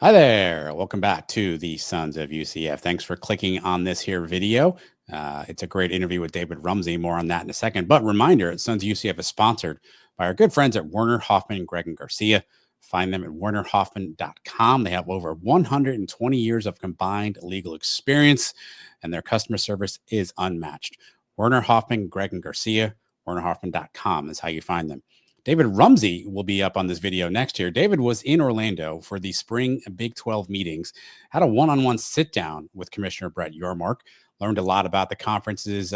Hi there. Welcome back to the Sons of UCF. Thanks for clicking on this here video. It's a great interview with David Rumsey. More on that in a second. But reminder, Sons of UCF is sponsored by our good friends at Werner, Hoffman, Gregg and Garcia. Find them at wernerhoffman.com. They have over 120 years of combined legal experience, and their customer service is unmatched. Werner, Hoffman, Gregg and Garcia, wernerhoffman.com is how you find them. David Rumsey will be up on this video next year. David was in Orlando for the spring Big 12 meetings, had a one-on-one sit down with Commissioner Brett Yormark, learned a lot about the conference's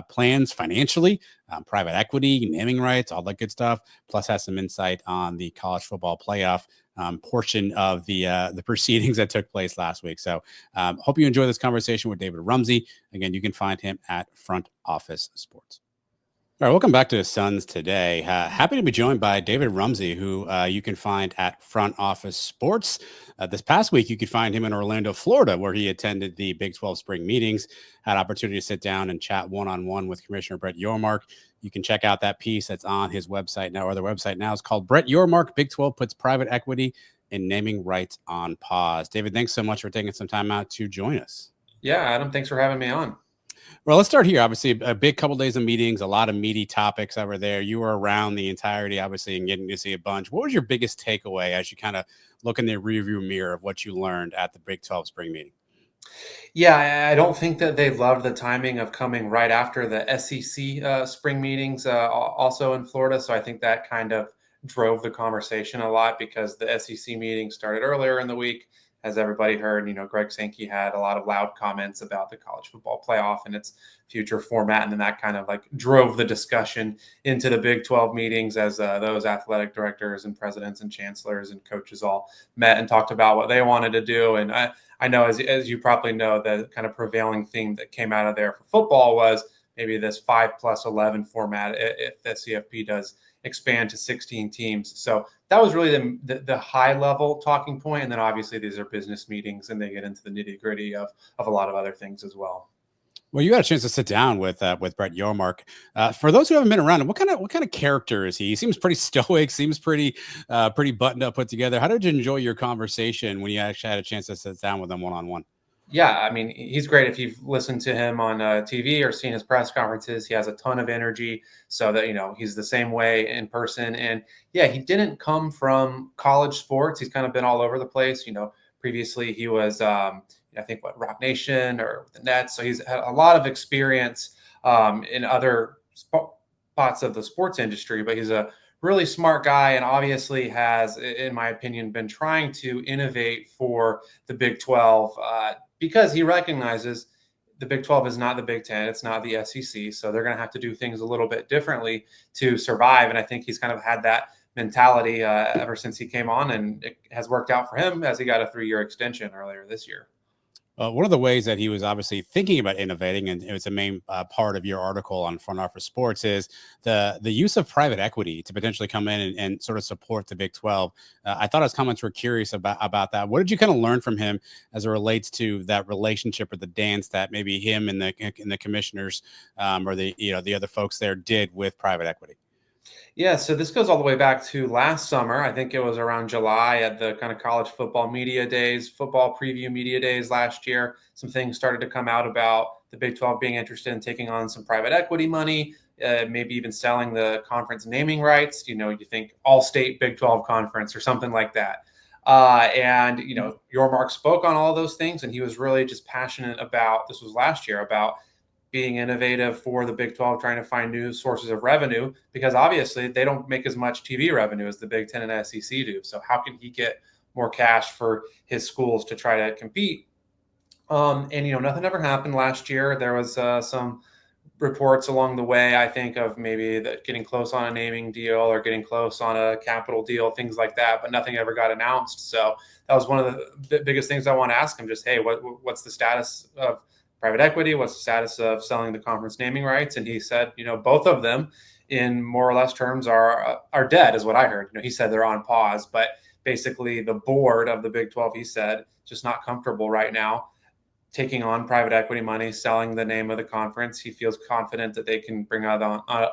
plans financially, private equity, naming rights, all that good stuff, plus has some insight on the college football playoff portion of the proceedings that took place last week. So hope you enjoy this conversation with David Rumsey. Again, you can find him at Front Office Sports. All right, welcome back to the Suns today. Happy to be joined by David Rumsey, who you can find at Front Office Sports. This past week, you could find him in Orlando, Florida, where he attended the Big 12 spring meetings, had opportunity to sit down and chat one-on-one with Commissioner Brett Yormark. You can check out that piece that's on his website now, or their website now is called Brett Yormark, Big 12 puts private equity and naming rights on pause. David, thanks so much for taking some time out to join us. Yeah, Adam, thanks for having me on. Well, let's start here. Obviously, a big couple days of meetings, a lot of meaty topics over there. You were around the entirety, obviously, and getting to see a bunch. What was your biggest takeaway as you kind of look in the rearview mirror of what you learned at the Big 12 spring meeting? Yeah, I don't think that they loved the timing of coming right after the SEC spring meetings, also in Florida. So I think that kind of drove the conversation a lot because the SEC meeting started earlier in the week. As everybody heard, Greg Sankey had a lot of loud comments about the college football playoff and its future format. And then that kind of like drove the discussion into the Big 12 meetings as those athletic directors and presidents and chancellors and coaches all met and talked about what they wanted to do. And I know, as you probably know, the kind of prevailing theme that came out of there for football was maybe this 5+11 format if the CFP does expand to 16 teams. So that was really the high level talking point. And then obviously these are business meetings and they get into the nitty gritty of a lot of other things as well. Well, you got a chance to sit down with Brett Yormark. For those who haven't been around him, what kind of character is he? He seems pretty stoic, seems pretty buttoned up, put together. How did you enjoy your conversation when you actually had a chance to sit down with him one-on-one? Yeah, I mean, he's great. If you've listened to him on TV or seen his press conferences, he has a ton of energy. So that, he's the same way in person. And yeah, he didn't come from college sports. He's kind of been all over the place. Previously he was, I think, Rock Nation or the Nets. So he's had a lot of experience in other spots of the sports industry, but he's a really smart guy and obviously has, in my opinion, been trying to innovate for the Big 12 because he recognizes the Big 12 is not the Big 10. It's not the SEC. So they're going to have to do things a little bit differently to survive. And I think he's kind of had that mentality ever since he came on, and it has worked out for him as he got a 3-year extension earlier this year. One of the ways that he was obviously thinking about innovating, and it was a main part of your article on Front Office Sports, is the use of private equity to potentially come in and sort of support the Big 12. I thought his comments were curious about that. What did you kind of learn from him as it relates to that relationship or the dance that maybe him and the commissioners or the other folks there did with private equity? Yeah, so this goes all the way back to last summer. I think it was around July at the kind of college football media days, football preview media days last year. Some things started to come out about the Big 12 being interested in taking on some private equity money, maybe even selling the conference naming rights. You think All-State Big 12 Conference or something like that. And Yormark spoke on all those things, and he was really just passionate about, this was last year, about being innovative for the Big 12, trying to find new sources of revenue, because obviously they don't make as much TV revenue as the Big 10 and SEC do. So how can he get more cash for his schools to try to compete? And nothing ever happened last year. There was some reports along the way, I think, of maybe that getting close on a naming deal or getting close on a capital deal, things like that, but nothing ever got announced. So that was one of the biggest things I want to ask him, just, hey, what's the status of private equity? What's the status of selling the conference naming rights? And he said, both of them in more or less terms are dead, is what I heard. He said they're on pause, but basically the board of the Big 12, he said, just not comfortable right now. taking on private equity money, selling the name of the conference. He feels confident that they can bring out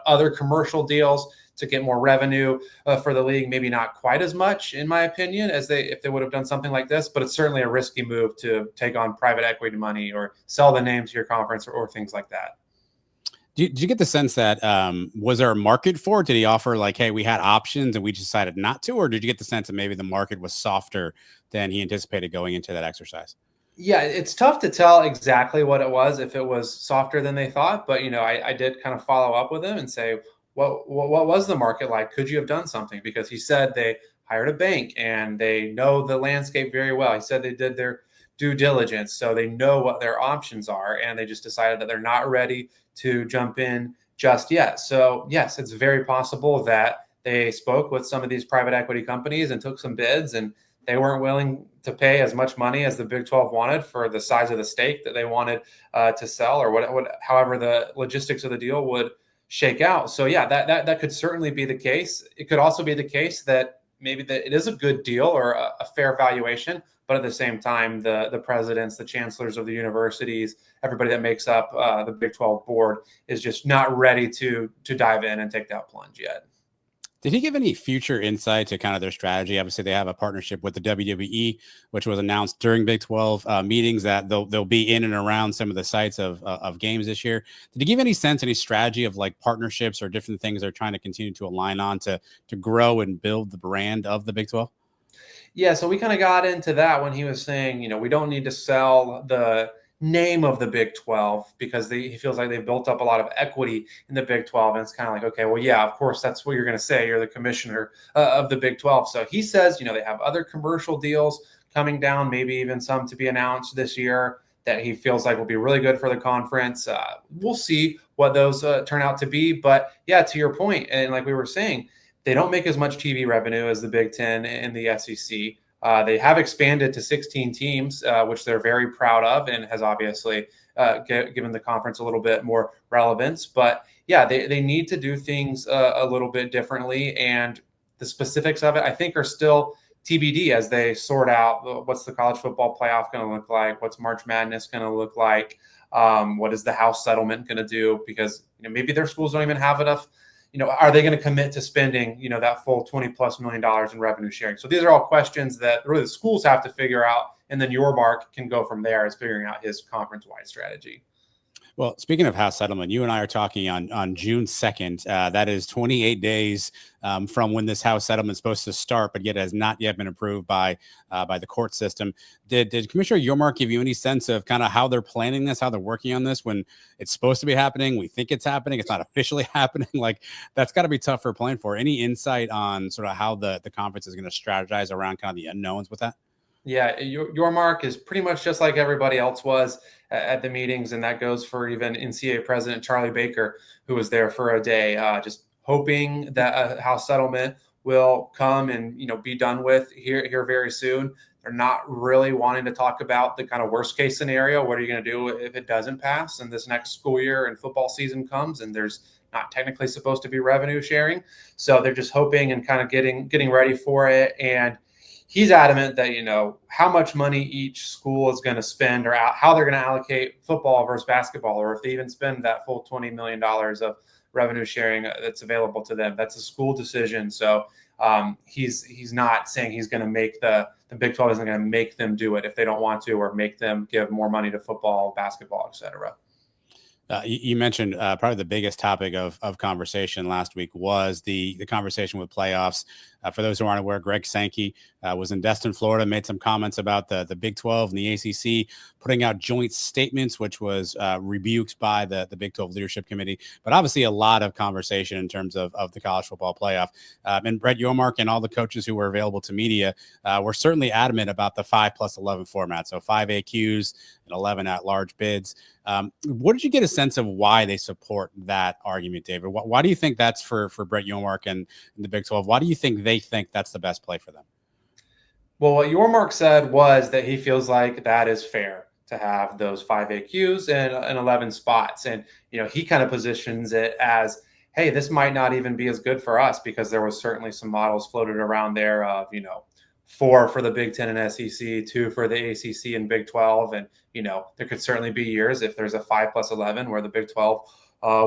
other commercial deals to get more revenue for the league. Maybe not quite as much, in my opinion, as if they would have done something like this, but it's certainly a risky move to take on private equity money or sell the name to your conference or things like that. Did you get the sense that was there a market for it? Did he offer like, hey, we had options and we decided not to? Or did you get the sense that maybe the market was softer than he anticipated going into that exercise? Yeah, it's tough to tell exactly what it was, if it was softer than they thought. But, I did kind of follow up with him and say, what was the market like? Could you have done something? Because he said they hired a bank and they know the landscape very well. He said they did their due diligence, so they know what their options are, and they just decided that they're not ready to jump in just yet. So, yes, it's very possible that they spoke with some of these private equity companies and took some bids, and they weren't willing to pay as much money as the Big 12 wanted for the size of the stake that they wanted to sell, or however the logistics of the deal would shake out. So yeah, that could certainly be the case. It could also be the case that maybe that it is a good deal or a fair valuation, but at the same time, the presidents, the chancellors of the universities, everybody that makes up the Big 12 board is just not ready to dive in and take that plunge yet. Did he give any future insight to kind of their strategy? Obviously, they have a partnership with the WWE, which was announced during Big 12 meetings that they'll be in and around some of the sites of games this year. Did he give any sense, any strategy of like partnerships or different things they're trying to continue to align on to grow and build the brand of the Big 12? Yeah, so we kind of got into that when he was saying, we don't need to sell the name of the Big 12 because he feels like they've built up a lot of equity in the Big 12. And it's kind of like, okay, well, yeah, of course, that's what you're going to say. You're the commissioner of the Big 12. So he says, they have other commercial deals coming down, maybe even some to be announced this year that he feels like will be really good for the conference. We'll see what those turn out to be. But yeah, to your point, and like we were saying, they don't make as much TV revenue as the Big Ten and the SEC. They have expanded to 16 teams, which they're very proud of, and has obviously given the conference a little bit more relevance. But yeah, they need to do things a little bit differently, and the specifics of it, I think, are still TBD as they sort out what's the college football playoff going to look like, what's March Madness going to look like, what is the House settlement going to do, because maybe their schools don't even have enough. Are they going to commit to spending, that full $20+ million in revenue sharing? So these are all questions that really the schools have to figure out. And then Yormark can go from there as figuring out his conference-wide strategy. Well, speaking of House settlement, you and I are talking on June 2nd. That is 28 days from when this House settlement is supposed to start, but yet has not yet been approved by the court system. Did Commissioner Yormark give you any sense of kind of how they're planning this, how they're working on this when it's supposed to be happening? We think it's happening. It's not officially happening. Like, that's got to be tough for planning for. Any insight on sort of how the conference is going to strategize around kind of the unknowns with that? Yeah, Yormark is pretty much just like everybody else was at the meetings, and that goes for even NCAA President Charlie Baker, who was there for a day, just hoping that a House settlement will come and be done with here very soon. They're not really wanting to talk about the kind of worst case scenario. What are you going to do if it doesn't pass and this next school year and football season comes and there's not technically supposed to be revenue sharing? So they're just hoping and kind of getting ready for it. And he's adamant that, how much money each school is going to spend or how they're going to allocate football versus basketball, or if they even spend that full $20 million of revenue sharing that's available to them. That's a school decision. So he's not saying he's going to make the Big 12 isn't going to make them do it if they don't want to, or make them give more money to football, basketball, et cetera. You mentioned probably the biggest topic of conversation last week was the conversation with playoffs. For those who aren't aware, Greg Sankey was in Destin, Florida, made some comments about the Big 12 and the ACC putting out joint statements, which was rebuked by the Big 12 Leadership Committee. But obviously a lot of conversation in terms of the college football playoff. And Brett Yormark and all the coaches who were available to media were certainly adamant about the 5+11 format. So 5 AQs and 11 at-large bids. What did you get a sense of why they support that argument, David? Why do you think that's for Brett Yormark and the Big 12? Why do you think they think that's the best play for them? Well, what Yormark said was that he feels like that is fair to have those 5 AQs and 11 spots. And, he kind of positions it as, hey, this might not even be as good for us, because there was certainly some models floated around there of, 4 for the Big Ten and SEC, 2 for the ACC and Big 12. And, there could certainly be years if there's a 5+11 where the Big 12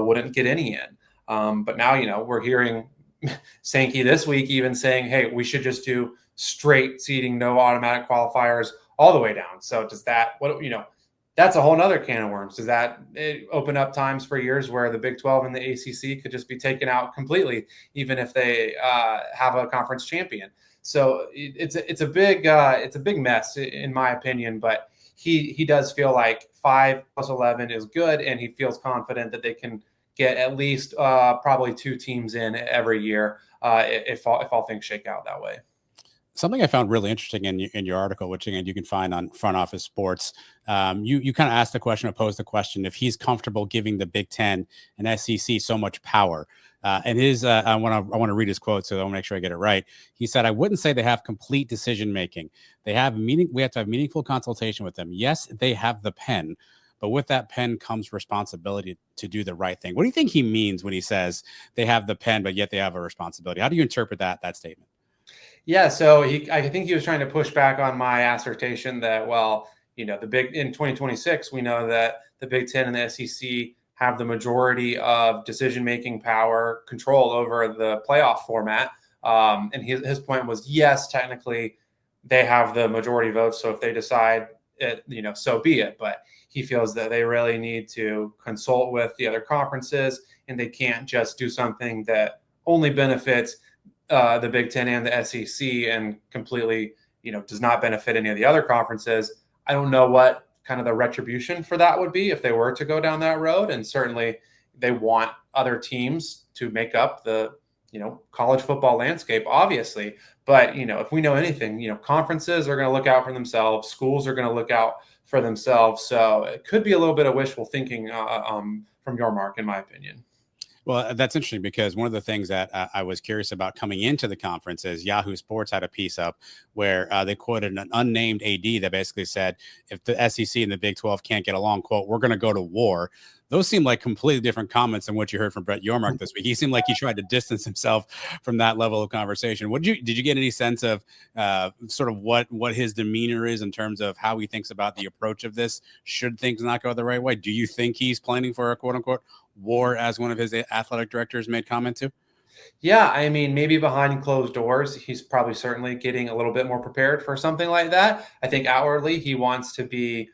wouldn't get any in. But now, we're hearing Sankey this week even saying, hey, we should just do straight seeding, no automatic qualifiers all the way down. So does that, that's a whole nother can of worms. Does that open up times for years where the Big 12 and the ACC could just be taken out completely, even if they have a conference champion? So it's a big mess in my opinion. But he does feel like 5+11 is good, and he feels confident that they can get at least probably 2 teams in every year if all things shake out that way. Something I found really interesting in your article, which again you can find on Front Office Sports, you kind of asked the question, or posed the question, if he's comfortable giving the Big Ten and SEC so much power. And I want to read his quote, so I'll make sure I get it right. He said, "I wouldn't say they have complete decision making. We have to have meaningful consultation with them. Yes, they have the pen, but with that pen comes responsibility to do the right thing." What do you think he means when he says they have the pen, but yet they have a responsibility? How do you interpret that statement? Yeah, so I think he was trying to push back on my assertion that, in 2026, we know that the Big Ten and the SEC have the majority of decision-making power, control over the playoff format. And his point was, yes, technically they have the majority votes. So if they decide it, so be it. But he feels that they really need to consult with the other conferences, and they can't just do something that only benefits the Big Ten and the SEC and completely, does not benefit any of the other conferences. I don't know what kind of the retribution for that would be if they were to go down that road. And certainly they want other teams to make up the, college football landscape, obviously. But, if we know anything, conferences are going to look out for themselves. Schools are going to look out for themselves. So it could be a little bit of wishful thinking from Yormark, in my opinion. Well, that's interesting, because one of the things that I was curious about coming into the conference is Yahoo Sports had a piece up where they quoted an unnamed AD that basically said, if the SEC and the Big 12 can't get along, quote, we're going to go to war. Those seem like completely different comments than what you heard from Brett Yormark this week. He seemed like he tried to distance himself from that level of conversation. Did you get any sense of sort of what his demeanor is in terms of how he thinks about the approach of this? Should things not go the right way? Do you think he's planning for a quote unquote war, as one of his athletic directors made comment to? Yeah, I mean, maybe behind closed doors, he's probably certainly getting a little bit more prepared for something like that. I think outwardly he wants to be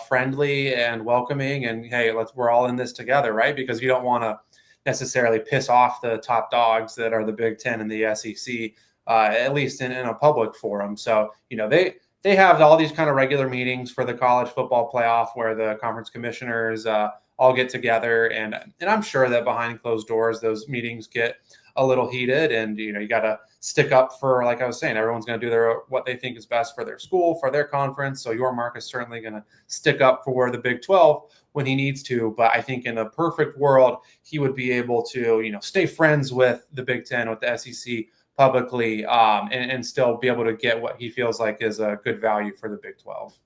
friendly and welcoming, and hey, we're all in this together, right? Because you don't want to necessarily piss off the top dogs that are the Big Ten and the SEC, at least in a public forum. So they have all these kind of regular meetings for the college football playoff where the conference commissioners all get together, and I'm sure that behind closed doors those meetings get a little heated, and you got to stick up for, like I was saying, everyone's going to do what they think is best for their school, for their conference. So Yormark is certainly going to stick up for the Big 12 when he needs to. But I think in a perfect world, he would be able to stay friends with the Big 10, with the SEC publicly, and still be able to get what he feels like is a good value for the Big 12.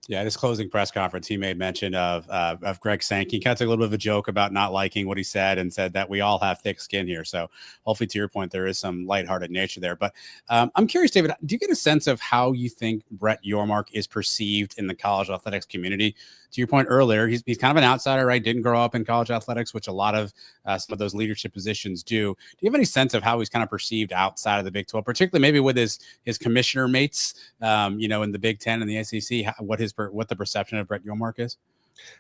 Yeah, at his closing press conference, he made mention of Greg Sankey. He kind of took a little bit of a joke about not liking what he said, and said that we all have thick skin here. So hopefully, to your point, there is some lighthearted nature there. But I'm curious, David, do you get a sense of how you think Brett Yormark is perceived in the college athletics community? To your point earlier, he's kind of an outsider, right? Didn't grow up in college athletics, which a lot of some of those leadership positions do. Do you have any sense of how he's kind of perceived outside of the Big 12, particularly maybe with his commissioner mates, in the Big 10 and the SEC, what the perception of Brett Yormark is?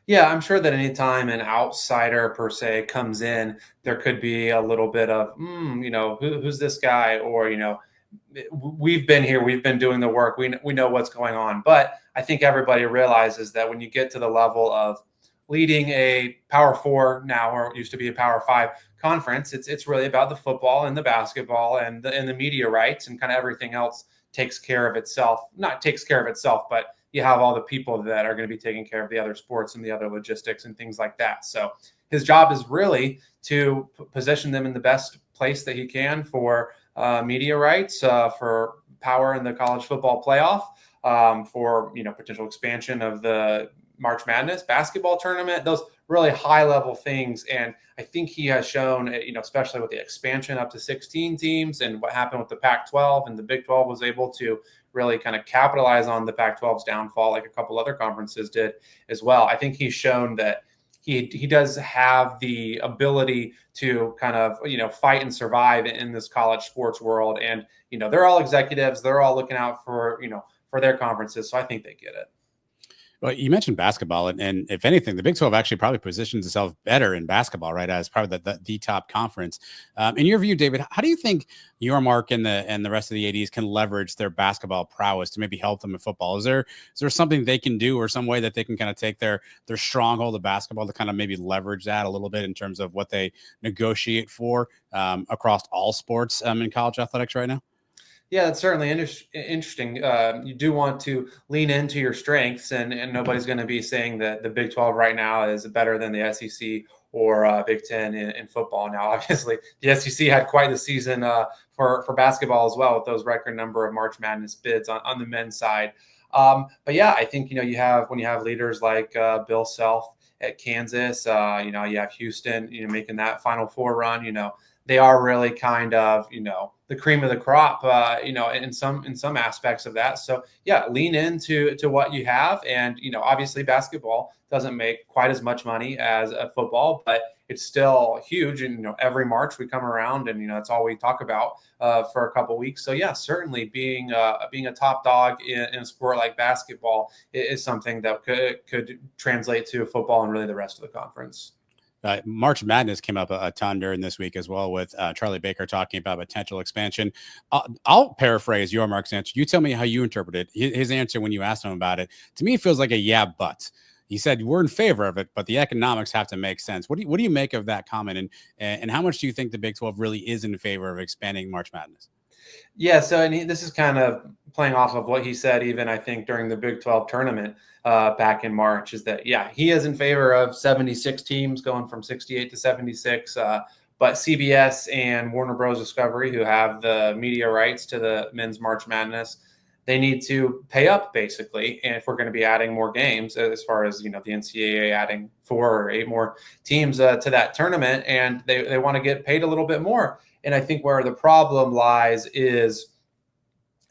Yeah, I'm sure that anytime an outsider per se comes in, there could be a little bit of, who's this guy? Or, we've been here, we've been doing the work, we know what's going on. But I think everybody realizes that when you get to the level of leading a Power 4 now, or it used to be a Power 5 conference, it's really about the football and the basketball and the media rights, and kind of everything else takes care of itself. Not takes care of itself, but you have all the people that are going to be taking care of the other sports and the other logistics and things like that. So his job is really to position them in the best place that he can for media rights, for power in the college football playoff, for potential expansion of the March Madness basketball tournament, those really high level things. And I think he has shown, especially with the expansion up to 16 teams and what happened with the Pac-12, and the Big 12 was able to really kind of capitalize on the Pac-12's downfall, like a couple other conferences did as well. I think he's shown that he does have the ability to kind of, fight and survive in this college sports world. And, they're all executives. They're all looking out for, for their conferences. So I think they get it. Well, you mentioned basketball, and if anything, the Big 12 actually probably positions itself better in basketball, right? As probably the top conference. In your view, David, how do you think Yormark and the rest of the ADs can leverage their basketball prowess to maybe help them in football? Is there something they can do, or some way that they can kind of take their stronghold of basketball to kind of maybe leverage that a little bit in terms of what they negotiate for across all sports in college athletics right now? Yeah, that's certainly interesting. You do want to lean into your strengths, and nobody's going to be saying that the Big 12 right now is better than the SEC or Big 10 in football. Now, obviously, the SEC had quite the season for basketball as well, with those record number of March Madness bids on the men's side. But yeah, I think you have when you have leaders like Bill Self at Kansas, you have Houston, making that Final Four run. They are really kind of, the cream of the crop, in some aspects of that. So yeah, lean into what you have. And, obviously basketball doesn't make quite as much money as football, but it's still huge. And, every March we come around and, that's all we talk about for a couple of weeks. So yeah, certainly being a top dog in a sport like basketball is something that could translate to football and really the rest of the conference. March Madness came up a ton during this week as well, with Charlie Baker talking about potential expansion. I'll paraphrase Yormark's answer. You tell me how you interpret it. His answer when you asked him about it, to me, it feels like a yeah, but. He said we're in favor of it, but the economics have to make sense. What do you make of that comment, and how much do you think the Big 12 really is in favor of expanding March Madness? Yeah, so this is kind of playing off of what he said, even I think during the Big 12 tournament back in March, is that, yeah, he is in favor of 76 teams going from 68 to 76. But CBS and Warner Bros. Discovery, who have the media rights to the men's March Madness, they need to pay up basically. And if we're going to be adding more games, as far as, the NCAA adding 4 or 8 more teams to that tournament, and they want to get paid a little bit more. And I think where the problem lies is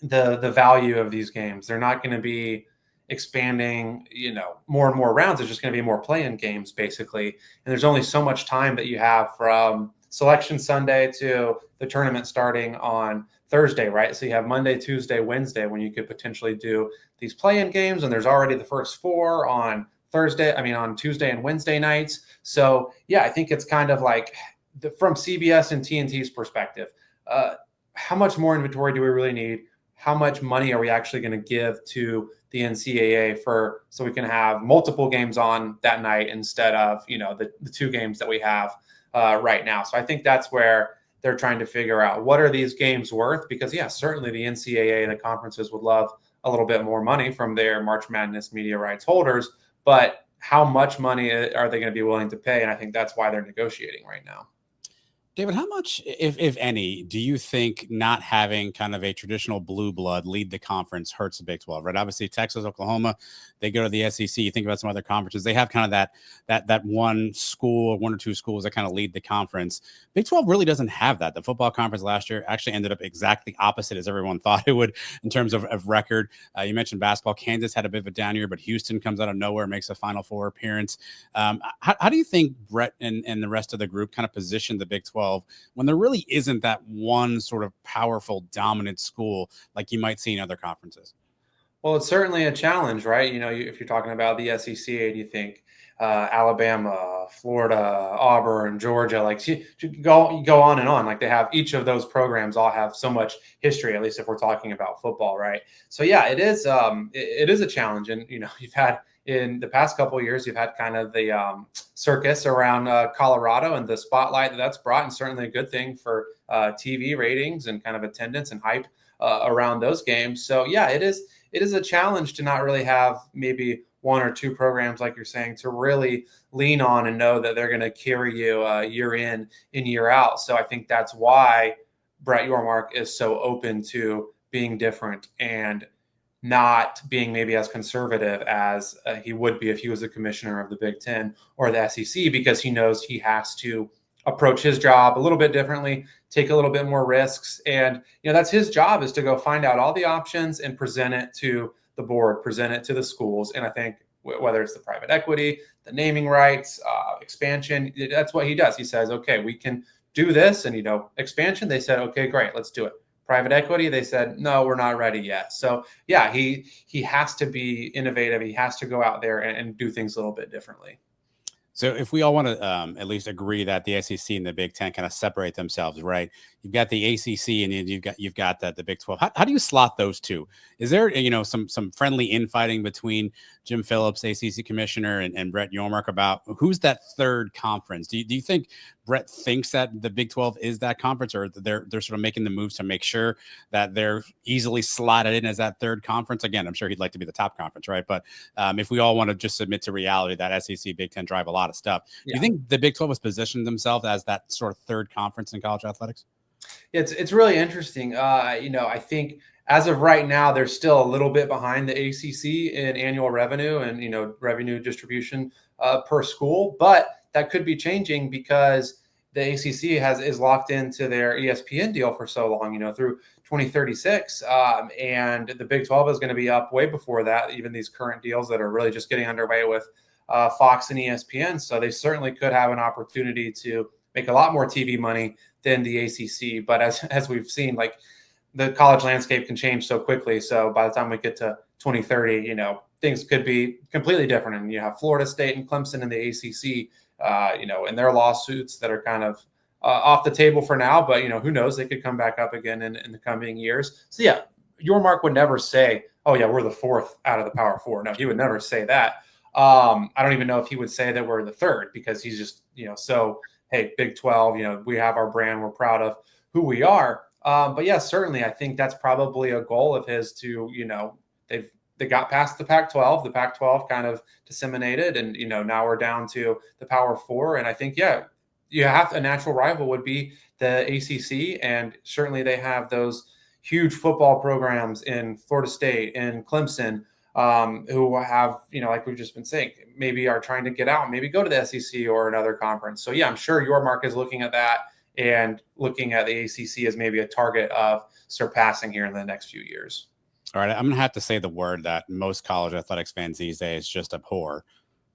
the value of these games. They're not going to be expanding, more and more rounds. It's just going to be more play-in games, basically. And there's only so much time that you have from Selection Sunday to the tournament starting on Thursday, right? So you have Monday, Tuesday, Wednesday when you could potentially do these play-in games, and there's already the first 4 on Tuesday and Wednesday nights. So yeah, I think it's kind of like, from CBS and TNT's perspective, how much more inventory do we really need? How much money are we actually going to give to the NCAA so we can have multiple games on that night instead of, the 2 games that we have right now? So I think that's where they're trying to figure out, what are these games worth? Because yeah, certainly the NCAA and the conferences would love a little bit more money from their March Madness media rights holders, but how much money are they going to be willing to pay? And I think that's why they're negotiating right now. David, how much, if any, do you think not having kind of a traditional blue blood lead the conference hurts the Big 12? Right, obviously Texas, Oklahoma, they go to the SEC. You think about some other conferences; they have kind of that one school or 1 or 2 schools that kind of lead the conference. Big 12 really doesn't have that. The football conference last year actually ended up exactly opposite as everyone thought it would in terms of record. You mentioned basketball. Kansas had a bit of a down year, but Houston comes out of nowhere, makes a Final Four appearance. How do you think Brett and the rest of the group kind of position the Big 12 when there really isn't that one sort of powerful, dominant school like you might see in other conferences? Well, it's certainly a challenge, right? If you're talking about the SEC, and you think Alabama, Florida, Auburn, Georgia, like you go on and on. Like, they have, each of those programs all have so much history, at least if we're talking about football, right? So yeah, it is a challenge. And you've had, in the past couple of years, you've had kind of the circus around Colorado and the spotlight that's brought, and certainly a good thing for TV ratings and kind of attendance and hype around those games. So yeah, it is a challenge to not really have maybe 1 or 2 programs, like you're saying, to really lean on and know that they're going to carry you year in and year out. So I think that's why Brett Yormark is so open to being different and not being maybe as conservative as he would be if he was the commissioner of the Big 10 or the SEC, because he knows he has to approach his job a little bit differently, take a little bit more risks. And, that's his job, is to go find out all the options and present it to the board, present it to the schools. And I think whether it's the private equity, the naming rights, expansion, that's what he does. He says, okay, we can do this. And, expansion, they said, okay, great, let's do it. Private equity, they said, no, we're not ready yet. So yeah, he has to be innovative. He has to go out there and do things a little bit differently. So if we all want to at least agree that the SEC and the Big Ten kind of separate themselves, right? You've got the ACC and then you've got the Big 12. How do you slot those two? Is there some friendly infighting between Jim Phillips, ACC commissioner, and Brett Yormark about who's that third conference? Do you think Brett thinks that the Big 12 is that conference, or they're sort of making the moves to make sure that they're easily slotted in as that third conference? Again, I'm sure he'd like to be the top conference, right? But if we all want to just submit to reality that SEC, Big 10 drive a lot of stuff, do you think the Big 12 has positioned themselves as that sort of third conference in college athletics? It's really interesting. I think as of right now, they're still a little bit behind the ACC in annual revenue and, revenue distribution per school, but that could be changing because the ACC is locked into their ESPN deal for so long, through 2036. And the Big 12 is going to be up way before that, even these current deals that are really just getting underway with Fox and ESPN. So they certainly could have an opportunity to make a lot more TV money than the ACC. But as we've seen, like, the college landscape can change so quickly. So by the time we get to 2030, things could be completely different. And you have Florida State and Clemson in the ACC, and their lawsuits that are kind of off the table for now. But, who knows? They could come back up again in the coming years. So, yeah, Yormark would never say, oh, yeah, we're the fourth out of the Power Four. No, he would never say that. I don't even know if he would say that we're the third, because he's just, so, hey, Big 12, we have our brand. We're proud of who we are. But yeah, certainly, I think that's probably a goal of his to, they got past the Pac-12. The Pac-12 kind of disseminated, and now we're down to the Power Four. And I think, yeah, a natural rival would be the ACC, and certainly they have those huge football programs in Florida State and Clemson, who have, like we've just been saying, maybe are trying to get out, maybe go to the SEC or another conference. So yeah, I'm sure Yormark is looking at that and looking at the ACC as maybe a target of surpassing here in the next few years. All right, I'm going to have to say the word that most college athletics fans these days just abhor,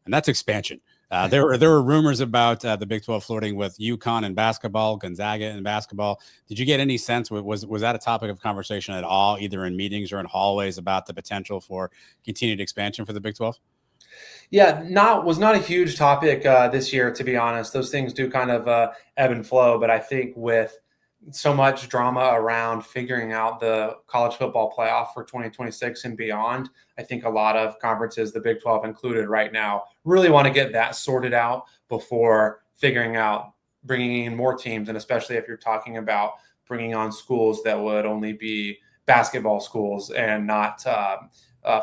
and that's expansion. There were rumors about the Big 12 flirting with UConn in basketball, Gonzaga in basketball. Did you get any sense? Was that a topic of conversation at all, either in meetings or in hallways, about the potential for continued expansion for the Big 12? Yeah, was not a huge topic this year, to be honest. Those things do kind of ebb and flow, but I think with so much drama around figuring out the college football playoff for 2026 and beyond, I think a lot of conferences, the Big 12 included right now, really want to get that sorted out before figuring out bringing in more teams. And especially if you're talking about bringing on schools that would only be basketball schools and not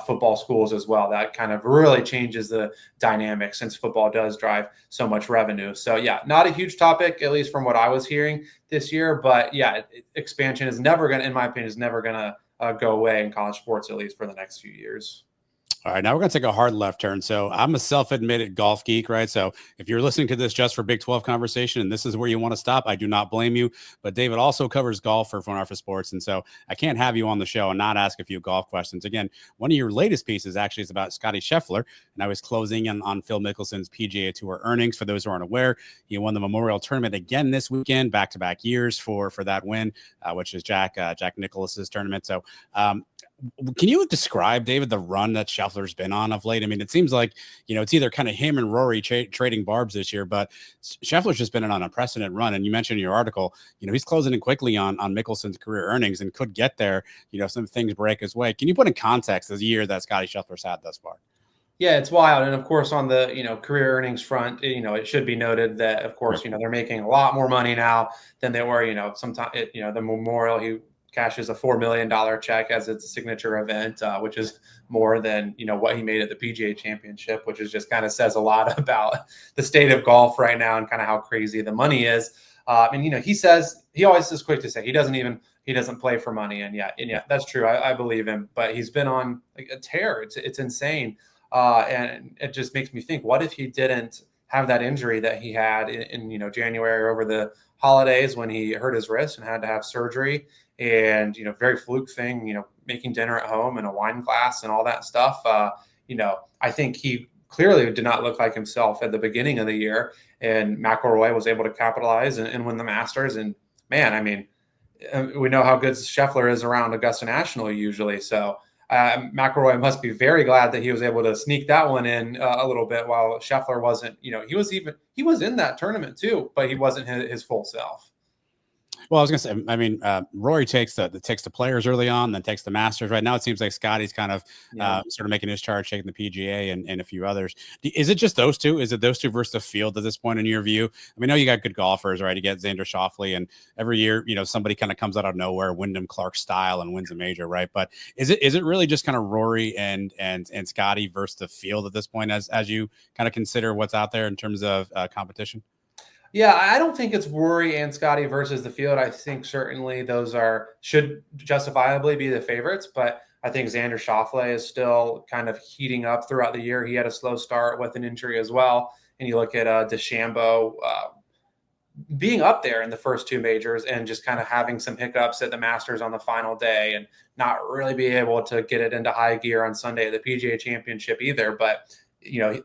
football schools as well. That kind of really changes the dynamic, since football does drive so much revenue. So yeah, not a huge topic, at least from what I was hearing this year. But yeah, expansion is never going to, in my opinion, is never going to go away in college sports, at least for the next few years. All right, now we're going to take a hard left turn. So I'm a self-admitted golf geek, right? So if you're listening to this just for Big 12 conversation and this is where you want to stop, I do not blame you. But David also covers golf for Fun for Sports. And so I can't have you on the show and not ask a few golf questions. Again, one of your latest pieces actually is about Scottie Scheffler. And I was closing in on Phil Mickelson's PGA Tour earnings. For those who aren't aware, he won the Memorial Tournament again this weekend, back-to-back years for that win, which is Jack Nicklaus's tournament. So can you describe, David, the run that Scheffler's been on of late? I mean, it seems like, it's either kind of him and Rory trading barbs this year, but Scheffler's just been on an unprecedented run. And you mentioned in your article, he's closing in quickly on Mickelson's career earnings and could get there, some things break his way. Can you put in context the year that Scottie Scheffler's had thus far? Yeah, it's wild. And of course, on the, career earnings front, it should be noted that, of course, they're making a lot more money now than they were, sometime, the Memorial, he cashes a $4 million check as its signature event, which is more than, what he made at the PGA Championship, which is just kind of says a lot about the state of golf right now and kind of how crazy the money is. And, he always is quick to say he doesn't play for money. And yeah, that's true. I believe him, but he's been on like a tear. It's insane. And it just makes me think, what if he didn't have that injury that he had in January over the holidays when he hurt his wrist and had to have surgery, and very fluke thing, making dinner at home in a wine glass and all that stuff. I think he clearly did not look like himself at the beginning of the year, and McIlroy was able to capitalize and win the Masters. And man, I mean, we know how good Scheffler is around Augusta National usually. So McIlroy must be very glad that he was able to sneak that one in a little bit, while Scheffler wasn't. He was in that tournament too, but he wasn't his full self. Well, I was gonna say, I mean, Rory takes the players early on, then takes the Masters. Right now, it seems like Scottie's kind of sort of making his charge, taking the PGA and a few others. Is it just those two? Is it those two versus the field at this point in your view? I mean, I know you got good golfers, right? You get Xander Schauffele, and every year, somebody kind of comes out of nowhere, Wyndham Clark style, and wins a major, right? But is it really just kind of Rory and Scottie versus the field at this point, as you kind of consider what's out there in terms of competition? Yeah, I don't think it's Rory and Scottie versus the field. I think certainly those should justifiably be the favorites, but I think Xander Schauffele is still kind of heating up throughout the year. He had a slow start with an injury as well, and you look at DeChambeau being up there in the first two majors and just kind of having some hiccups at the Masters on the final day, and not really be able to get it into high gear on Sunday at the PGA Championship either. But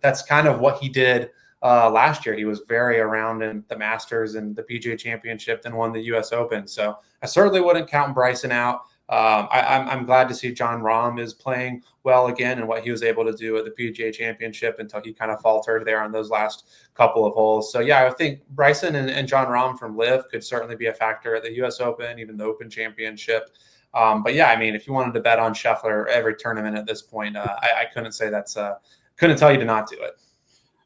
that's kind of what he did. Last year, he was very around in the Masters and the PGA Championship, and won the U.S. Open. So I certainly wouldn't count Bryson out. I'm glad to see Jon Rahm is playing well again, and what he was able to do at the PGA Championship until he kind of faltered there on those last couple of holes. So yeah, I think Bryson and Jon Rahm from LIV could certainly be a factor at the U.S. Open, even the Open Championship. But yeah, I mean, if you wanted to bet on Scheffler every tournament at this point, I couldn't say couldn't tell you to not do it.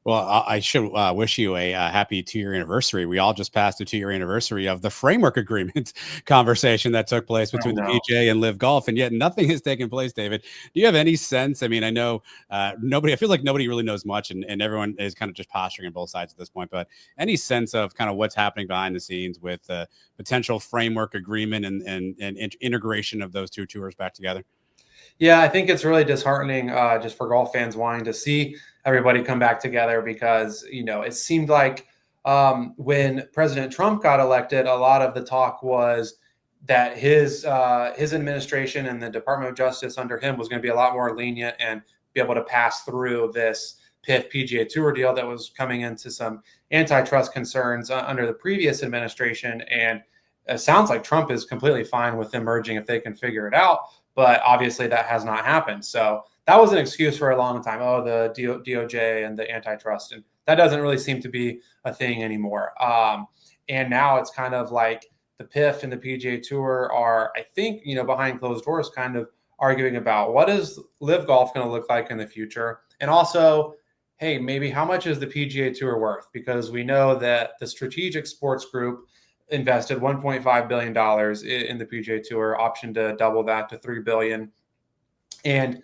Well, I should wish you a happy 2-year anniversary. We all just passed the 2-year anniversary of the framework agreement conversation that took place between the PGA and LIV Golf, and yet nothing has taken place, David. Do you have any sense? I mean, I know I feel like nobody really knows much, and everyone is kind of just posturing on both sides at this point, but any sense of kind of what's happening behind the scenes with the potential framework agreement and integration of those two tours back together? Yeah, I think it's really disheartening just for golf fans wanting to see everybody come back together, because it seemed like when President Trump got elected, a lot of the talk was that his administration and the Department of Justice under him was going to be a lot more lenient and be able to pass through this PIF PGA Tour deal that was coming into some antitrust concerns under the previous administration. And it sounds like Trump is completely fine with them merging if they can figure it out. But obviously that has not happened. So that was an excuse for a long time. Oh, the DOJ and the antitrust. And that doesn't really seem to be a thing anymore. And now it's kind of like the PIF and the PGA Tour are, I think, behind closed doors, kind of arguing about what is LIV Golf going to look like in the future. And also, hey, maybe how much is the PGA Tour worth? Because we know that the Strategic Sports Group invested $1.5 billion in the PGA Tour, option to double that to $3 billion. And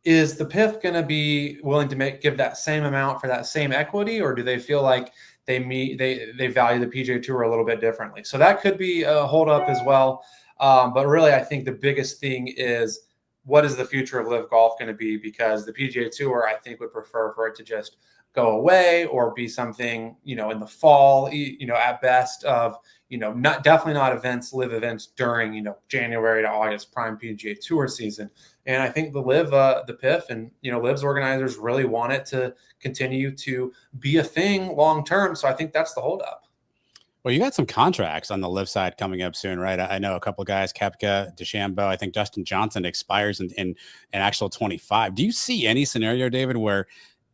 is the PIF going to be willing to give that same amount for that same equity, or do they feel like they value the PGA Tour a little bit differently? So that could be a holdup as well. But really, I think the biggest thing is, what is the future of LIV Golf going to be? Because the PGA Tour, I think, would prefer for it to just go away, or be something, in the fall, at best, of, definitely not LIV events during, January to August prime PGA Tour season. And I think the PIF and, LIV's organizers really want it to continue to be a thing long term. So I think that's the holdup. Well, you got some contracts on the LIV side coming up soon, right? I know a couple of guys, Koepka, DeChambeau. I think Dustin Johnson expires in actual 25. Do you see any scenario, David, where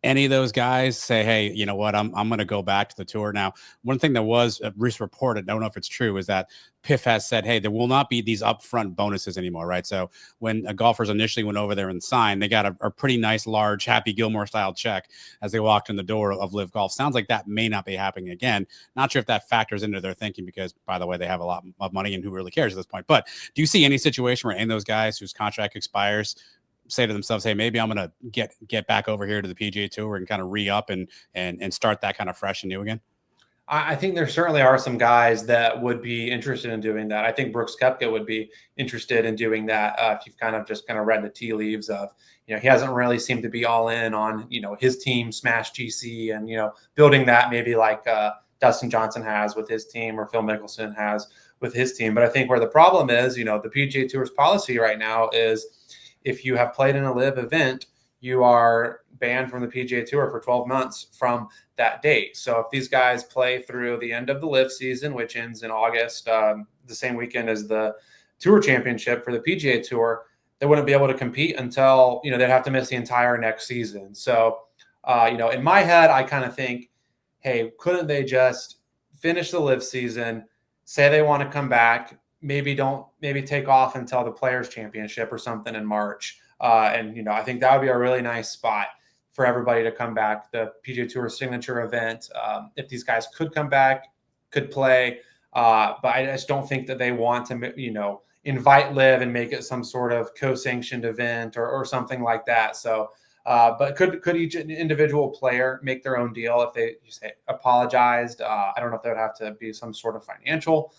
any of those guys say, hey, you know what, I'm going to go back to the tour? Now, one thing that was reported, I don't know if it's true, is that PIF has said, hey, there will not be these upfront bonuses anymore, right? So when golfers initially went over there and signed, they got a pretty nice, large Happy Gilmore style check as they walked in the door of LIV Golf. Sounds like that may not be happening again. Not sure if that factors into their thinking, because, by the way, they have a lot of money, and who really cares at this point. But do you see any situation where any of those guys whose contract expires say to themselves, hey, maybe I'm going to get back over here to the PGA Tour and kind of re-up and start that kind of fresh and new again? I think there certainly are some guys that would be interested in doing that. I think Brooks Koepka would be interested in doing that. If you've kind of read the tea leaves of, he hasn't really seemed to be all in on, his team Smash GC and, building that maybe like Dustin Johnson has with his team or Phil Mickelson has with his team. But I think where the problem is, the PGA Tour's policy right now is if you have played in a LIV event, you are banned from the PGA Tour for 12 months from that date. So if these guys play through the end of the LIV season, which ends in August, the same weekend as the Tour Championship for the PGA Tour, they wouldn't be able to compete until, they'd have to miss the entire next season. So, in my head, I kind of think, hey, couldn't they just finish the LIV season, say they want to come back, maybe take off until the Players Championship or something in March. And I think that would be a really nice spot for everybody to come back. The PGA Tour signature event, if these guys could come back, could play. But I just don't think that they want to, invite LIV and make it some sort of co-sanctioned event or something like that. So, but could each individual player make their own deal if they just apologized? I don't know if there would have to be some sort of financial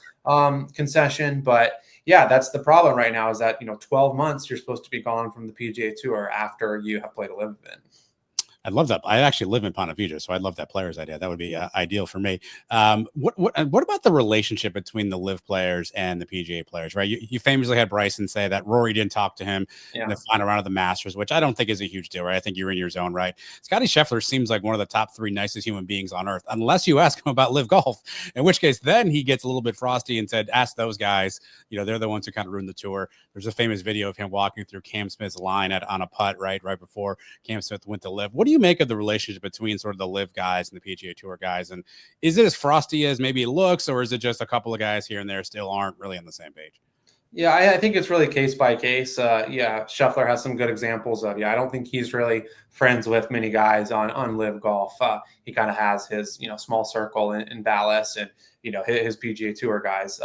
concession, but yeah, that's the problem right now is that, 12 months you're supposed to be gone from the PGA Tour after you have played a LIV event. I'd love that. I actually live in Ponte Vedra, so I'd love that player's idea. That would be ideal for me. What about the relationship between the LIV players and the PGA players, right? You famously had Bryson say that Rory didn't talk to him in the final round of the Masters, which I don't think is a huge deal, right? I think you're in your zone, right? Scottie Scheffler seems like one of the top 3 nicest human beings on earth, unless you ask him about LIV golf, in which case then he gets a little bit frosty and said, ask those guys. They're the ones who kind of ruined the tour. There's a famous video of him walking through Cam Smith's line on a putt, right before Cam Smith went to LIV. What do you make of the relationship between sort of the LIV guys and the PGA Tour guys? And is it as frosty as maybe it looks, or is it just a couple of guys here and there still aren't really on the same page? Yeah, I think it's really case by case. Scheffler has some good examples of, I don't think he's really friends with many guys on LIV golf. He kind of has his, small circle in Dallas and, his PGA Tour guys.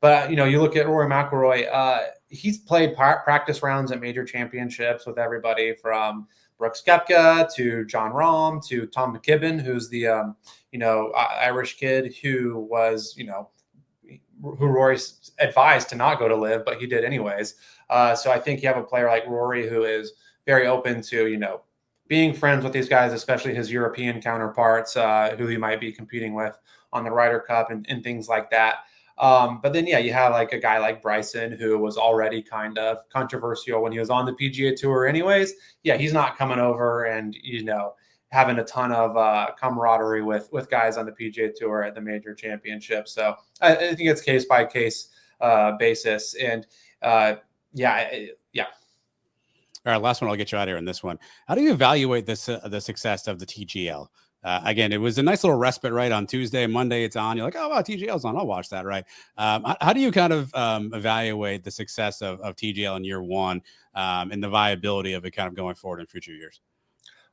But you look at Rory McIlroy, he's played practice rounds at major championships with everybody from Brooks Koepka to John Rahm to Tom McKibben, who's the, Irish kid who was, who Rory advised to not go to LIV, but he did anyways. So I think you have a player like Rory who is very open to, being friends with these guys, especially his European counterparts, who he might be competing with on the Ryder Cup and things like that. But then, you have like a guy like Bryson, who was already kind of controversial when he was on the PGA Tour anyways. Yeah, he's not coming over and, having a ton of camaraderie with guys on the PGA Tour at the major championship. So I think it's case by case basis. And yeah. All right, last one. I'll get you out of here on this one. How do you evaluate this the success of the TGL? Again, it was a nice little respite, right? On Tuesday, Monday, it's on. You're like, oh, wow, TGL's on. I'll watch that, right? How do you kind of evaluate the success of TGL in year one and the viability of it kind of going forward in future years?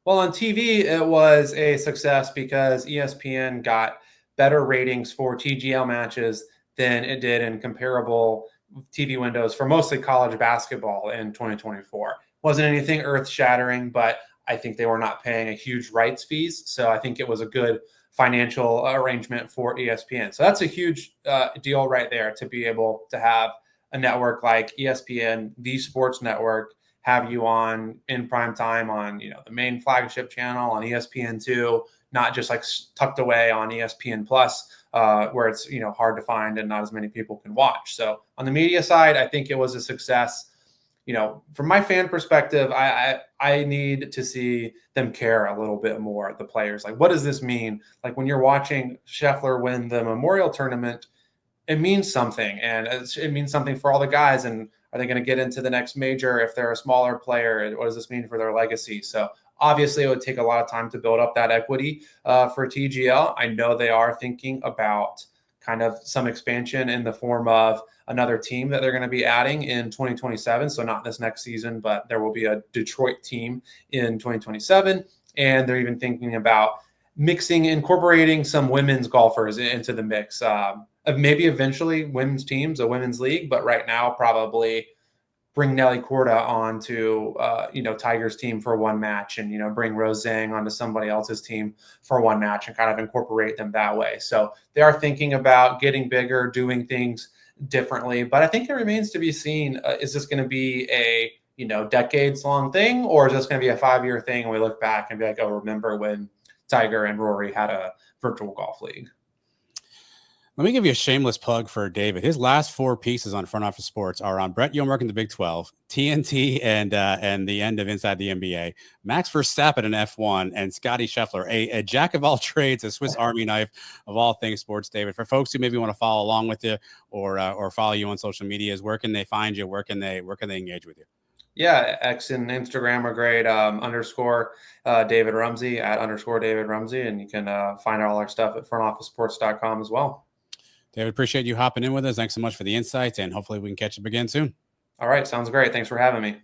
Well, on TV, it was a success because ESPN got better ratings for TGL matches than it did in comparable TV windows for mostly college basketball in 2024. Wasn't anything earth-shattering, but I think they were not paying a huge rights fees. So I think it was a good financial arrangement for ESPN. So that's a huge deal right there, to be able to have a network like ESPN, the sports network, have you on in prime time on, the main flagship channel on ESPN2, not just like tucked away on ESPN Plus, where it's, hard to find and not as many people can watch. So on the media side, I think it was a success. From my fan perspective, I need to see them care a little bit more, the players. Like, what does this mean? Like, when you're watching Scheffler win the Memorial Tournament, it means something, and it means something for all the guys. And are they going to get into the next major if they're a smaller player? What does this mean for their legacy? So obviously, it would take a lot of time to build up that equity for TGL. I know they are thinking about kind of some expansion in the form of another team that they're going to be adding in 2027. So not this next season, but there will be a Detroit team in 2027. And they're even thinking about incorporating some women's golfers into the mix. Of maybe eventually women's teams, a women's league, but right now probably bring Nelly Corda onto Tiger's team for one match, and bring Rose Zhang onto somebody else's team for one match, and kind of incorporate them that way. So they are thinking about getting bigger, doing things differently, but I think it remains to be seen. Is this going to be a decades long thing, or is this going to be a 5-year thing and we look back and be like, oh, remember when Tiger and Rory had a virtual golf league? Let me give you a shameless plug for David. His last 4 pieces on Front Office Sports are on Brett Yormark in the Big 12, TNT, and the end of Inside the NBA, Max Verstappen in F1, and Scottie Scheffler, a jack of all trades, a Swiss Army knife of all things sports. David, for folks who maybe want to follow along with you or follow you on social medias, where can they find you? Where can they engage with you? Yeah, X and Instagram are great. Underscore David Rumsey at underscore David Rumsey, and you can find all our stuff at frontofficesports.com as well. David, appreciate you hopping in with us. Thanks so much for the insights, and hopefully we can catch up again soon. All right, sounds great. Thanks for having me.